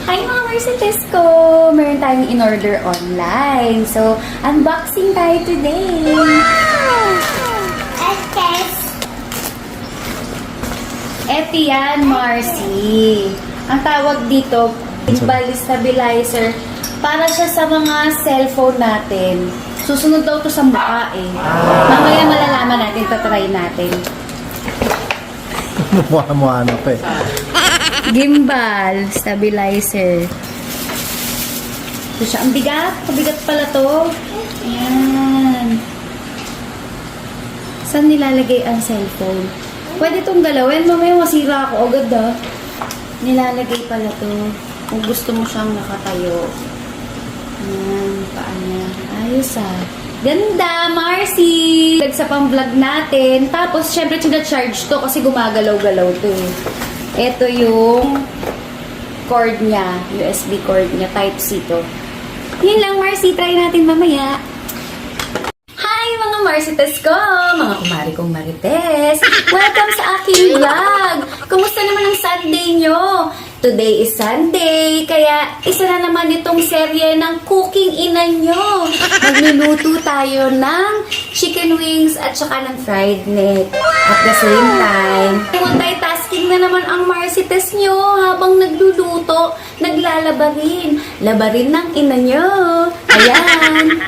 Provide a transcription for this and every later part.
Hi mga Mercedes ko! Meron tayong in-order online. So, unboxing tayo today. Wow! Eto yan, Marcy. Ang tawag dito, gimbal stabilizer. Para siya sa mga cellphone natin. Susunod daw to sa mukha eh. Mamaya malalaman natin, tatry natin. Mukha-mukha na pa eh. Gimbal stabilizer. So siya, ang bigat. Pabigat pala to. Ayan. Saan nilalagay ang cellphone? Pwede itong galawin. Mamaya masira ako agad ah. Nilalagay pala to. Kung gusto mo siyang nakatayo. Ayan, paa niya. Ayos ah. Ganda, Marcy! Sa pang-vlog natin. Tapos, syempre, charge to kasi gumagalaw-galaw to eh. Ito yung cord niya. USB cord niya. Type-C to. Yun lang, Marcy. Try natin mamaya. Hi, mga Marcites ko! Mga kumari kong Marites! Welcome sa aking vlog! Kumusta naman ang Sunday nyo? Today is Sunday, kaya isa na naman itong serye ng cooking ina nyo. Magluluto tayo ng chicken wings at saka ng fried neck. At the same time, multitasking na naman ang Marcites nyo habang nagluluto, naglalaba rin. Laba rin ng ina nyo. Ayan.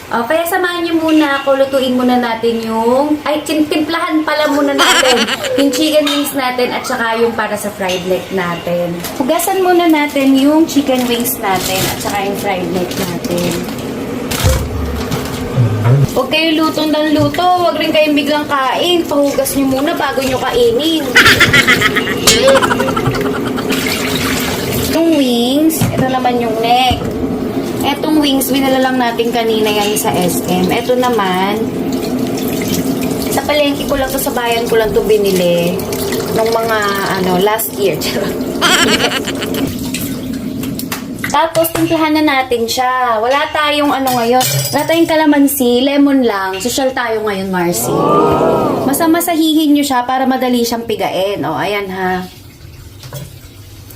O, kaya samahan niyo muna ako, lutuin muna natin yung, timplahan pala muna natin yung chicken wings natin at saka yung para sa fried neck natin. Hugasan muna natin yung chicken wings natin at saka yung fried neck natin. Huwag kayo luto ng luto, huwag rin kayong biglang kain. Pahugas niyo muna bago niyo kainin. Yung wings, ito naman yung neck. Etong wings, binala lang natin kanina yan sa SM. Eto naman, sa palengke ko lang to, sa bayan ko lang to binili. Nung mga, last year. Tapos, timplahan na natin siya. Wala tayong ngayon. Wala tayong kalamansi, lemon lang. Social tayo ngayon, Marcy. Masamasahihin nyo siya para madali siyang pigain. O, ayan ha.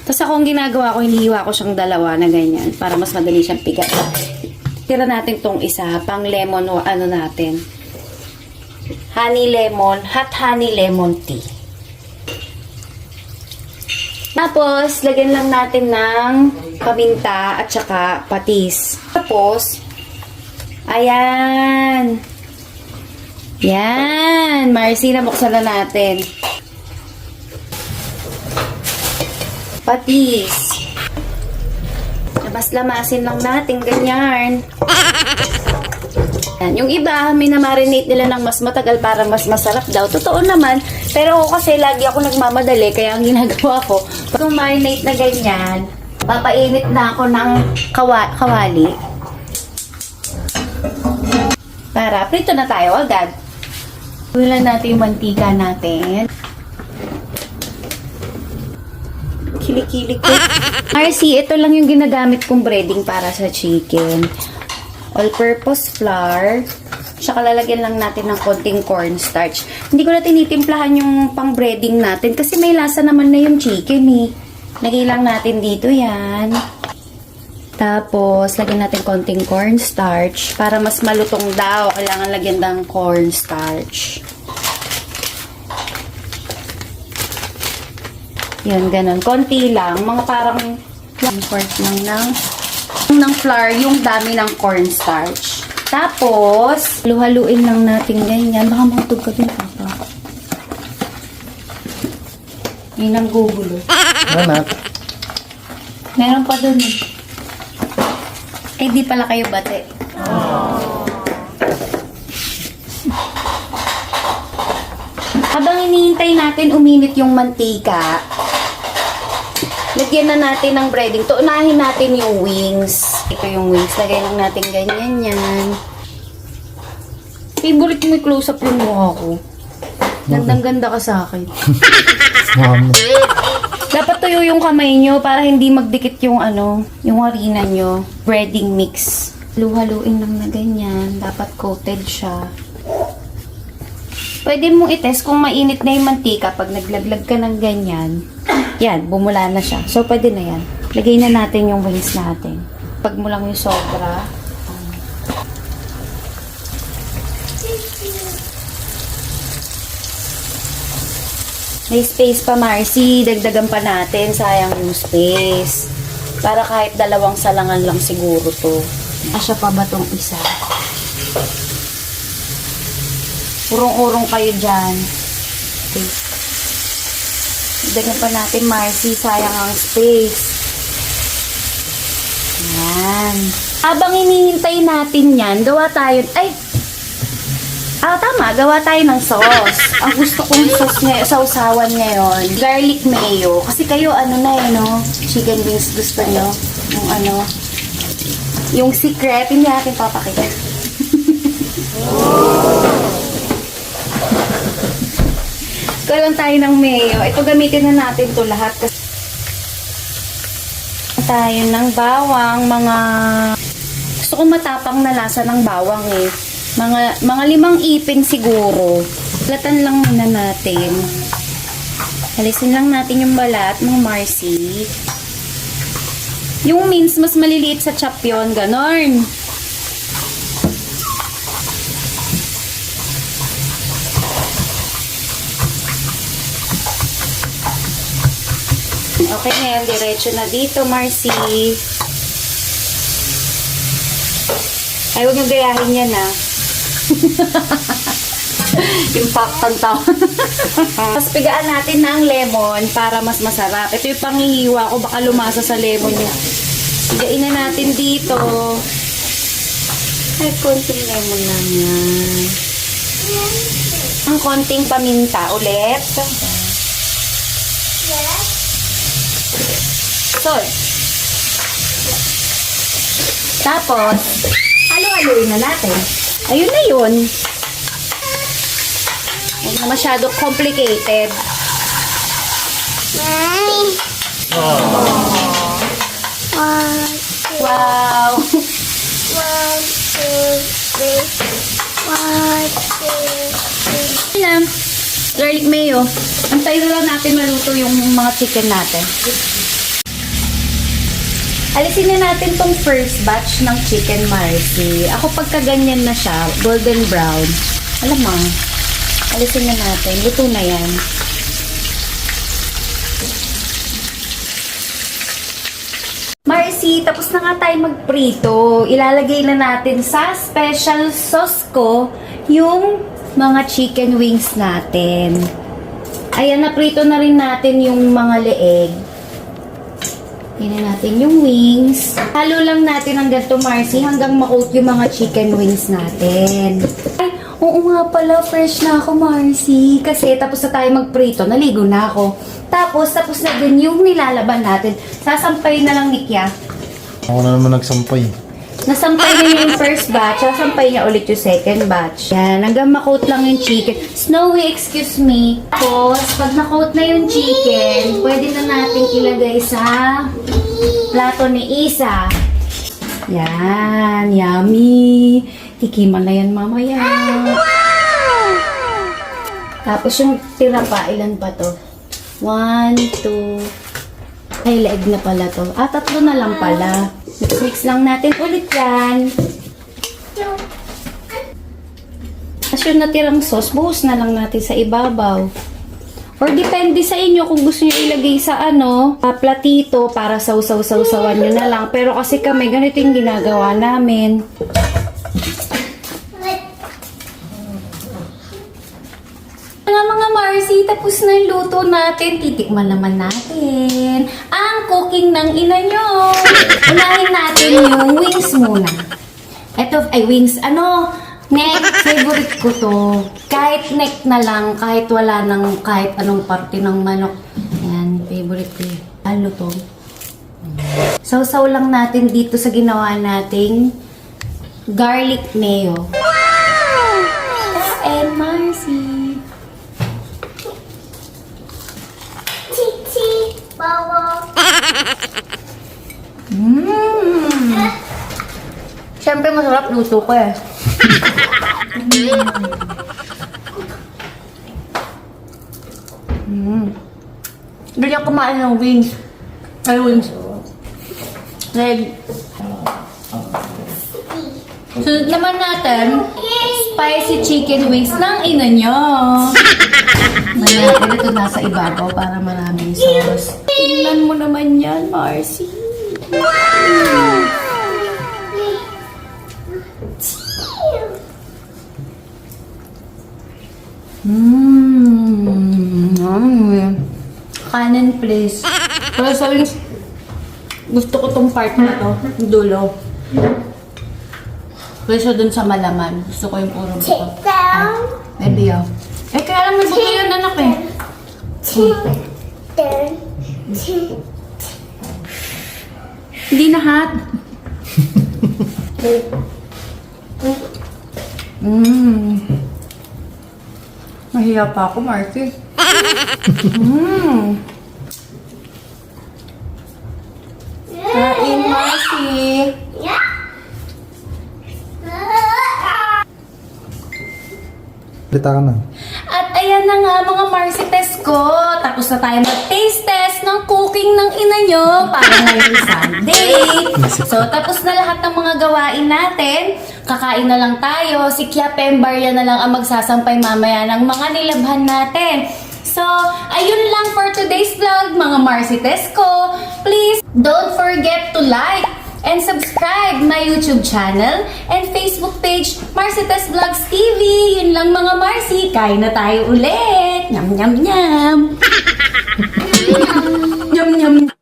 Tapos akong ginagawa ko, hinihiwa ko siyang dalawa na ganyan para mas madali siyang pigat. Tira natin tong isa, pang lemon o natin. Honey lemon, hot honey lemon tea. Tapos, lagyan lang natin ng paminta at saka patis. Tapos, ayan. Yan, Marcy, nabuksan na natin. Patis. Labas-lamasin lang natin, ganyan. Yan. Yung iba, minamarinate nila ng mas matagal para mas masarap daw. Totoo naman, pero ako kasi lagi ako nagmamadali, kaya ang ginagawa ko, pag marinate na ganyan, papainit na ako ng kawali. Para prito na tayo agad. Tulan natin yung mantika natin. Kilikili ko. Marcy, ito lang yung ginagamit kong breading para sa chicken. All-purpose flour. Tsaka lalagyan lang natin ng konting cornstarch. Hindi ko na tinitimplahan yung pang breading natin kasi may lasa naman na yung chicken eh. Lagay lang natin dito yan. Tapos, lagyan natin konting cornstarch. Para mas malutong daw, kailangan lagyan ng cornstarch. Yan, ganun. Konti lang. Mga parang 1/4 lang ng flour, yung dami ng cornstarch. Tapos, haluin lang natin ganyan. Baka matug ka din, papa. Yun ang gugulo. Ano? Meron pa dun eh. Eh, di pala kayo bate. Habang hinihintay natin uminit yung mantika, lagyan na natin ng breading. Tuunahin natin yung wings. Ito yung wings. Lagay lang natin ganyan yan. Favorite mo i-close up yung mukha ko. Gandang-ganda ka sa akin. Dapat tuyo yung kamay nyo para hindi magdikit yung yung harina nyo. Breading mix. Haluin lang na ganyan. Dapat coated siya. Pwede mong itest kung mainit na yung mantika pag naglaglag ka ng ganyan. Yan, bumula na siya. So, pwede na yan. Lagay na natin yung wings natin. Pag mo lang yung sobra. May space pa, Marcy. Dagdagan pa natin. Sayang yung space. Para kahit dalawang salangan lang siguro to. Asya pa ba tong isa? Urong-urong kayo dyan. Okay. Dagdagan pa natin, Marcy. Sayang ang space. Yan. Habang hinihintay natin yan, gawa tayo... Ay! Tama. Gawa tayo ng sauce. Ang gusto kong sauce ngayon, sausawan ngayon, garlic mayo. Kasi kayo, ano na eh, no? Chicken wings gusto nyo? Yung ano? Yung secret, hindi natin papakita. Kalang tayo ng mayo. Ito, gamitin na natin to lahat. Kasi tayo ng bawang, mga... Gusto ko matapang na lasa ng bawang eh. Mga 5 ipin siguro. Latan lang muna natin. Alisin lang natin yung balat ng Marcy. Yung mince, mas maliliit sa chop yun. Ganon. Okay na yan. Diretso na dito, Marcy. Ay, huwag niyong gayahin yan, ha. Impact ang tao. Tapos pigaan natin ng lemon para mas masarap. Ito yung panghihiwa ko. Baka lumasa sa lemon niya. Pigain na natin dito. Ay, konting lemon lang yan. Ang konting paminta ulit. Salt. Tapos, halo-haloin na natin. Ayun na yun. Huwag na masyado complicated. Wow! 1, 2, 3. 1, 2, 3. Ayan. Garlic mayo. Antayin na lang natin maluto yung mga chicken natin. Alisin na natin tong first batch ng chicken, Marcy. Ako pagka ganyan na siya, golden brown. Alam mo, alisin na natin. Luto na yan. Marcy, tapos na nga tayo magprito. Ilalagay na natin sa special sauce ko yung mga chicken wings natin. Ayan, naprito na rin natin yung mga leeg. Tingnan natin yung wings. Halo lang natin ang ganito, Marcy, hanggang ma-coat yung mga chicken wings natin. Ay, oo nga pala, fresh na ako, Marcy. Kasi tapos na tayo magprito, naligo na ako. Tapos na din yung nilalaban natin. Sasampay na lang ni Kya. Ako na naman nagsampay. Nasampay na yung first batch, sasampay niya ulit yung second batch. Yan, hanggang ma-coat lang yung chicken. Snowy, excuse me. Tapos, pag na-coat na yung chicken, pwede na natin ilagay sa plato ni Isa. Yan, yummy. Tikiman na yan mamaya. Tapos yung tira pa, ilan pa to? 1, 2, ay, laig na pala to. 3 na lang pala. Mix lang natin ulit yan. Tapos yung natirang sauce, buhos na lang natin sa ibabaw. Or depende sa inyo kung gusto nyo ilagay sa platito para sausaw-sausawan nyo na lang. Pero kasi kami, ganito yung ginagawa namin. Mga Marcy, tapos na yung luto natin. Titikman naman natin ang cooking ng ina nyo. Unahin natin yung wings muna. Ito, ay wings, neck, favorite ko to. Kahit neck na lang, kahit wala nang, kahit anong parte ng manok. Ayan, favorite ko yun. Ano to? Sausaw lang natin dito sa ginawa nating garlic mayo. Wow! And Marcy. Siyempre masarap luto ko eh. Ganyan kumain ng wings. Ay, wings. Leg. Sunod naman natin, spicy chicken wings ng ina nyo. Natin ito nasa ibabaw para maraming sauce. Tingnan mo naman yan, Marcy. Kanin, please. Pero sa wings, gusto ko tong part na to, yung dulo. Kaysa dun sa malaman. Gusto ko yung puro buto. Maybe ah. Eh, kaya lang may buto yan, anak eh. Hindi na hot. Mahiya pa ako, Marky. Kain, Marcy. Lita ka na. At ayan na nga mga Marcites ko. Tapos na tayo mag-taste test ng cooking ng ina nyo para ngayong Sunday. So, tapos na lahat ng mga gawain natin. Kakain na lang tayo. Si Kia Pembarya na lang ang magsasampay mamaya ng mga nilabhan natin. So, ayun lang for today's vlog, mga Marcites ko. Please, don't forget to like and subscribe my YouTube channel and Facebook page, Marcites Vlogs TV. Yun lang mga Marcy. Kain na tayo ulit. Nyam, nyam, nyam. Nyam, nyam.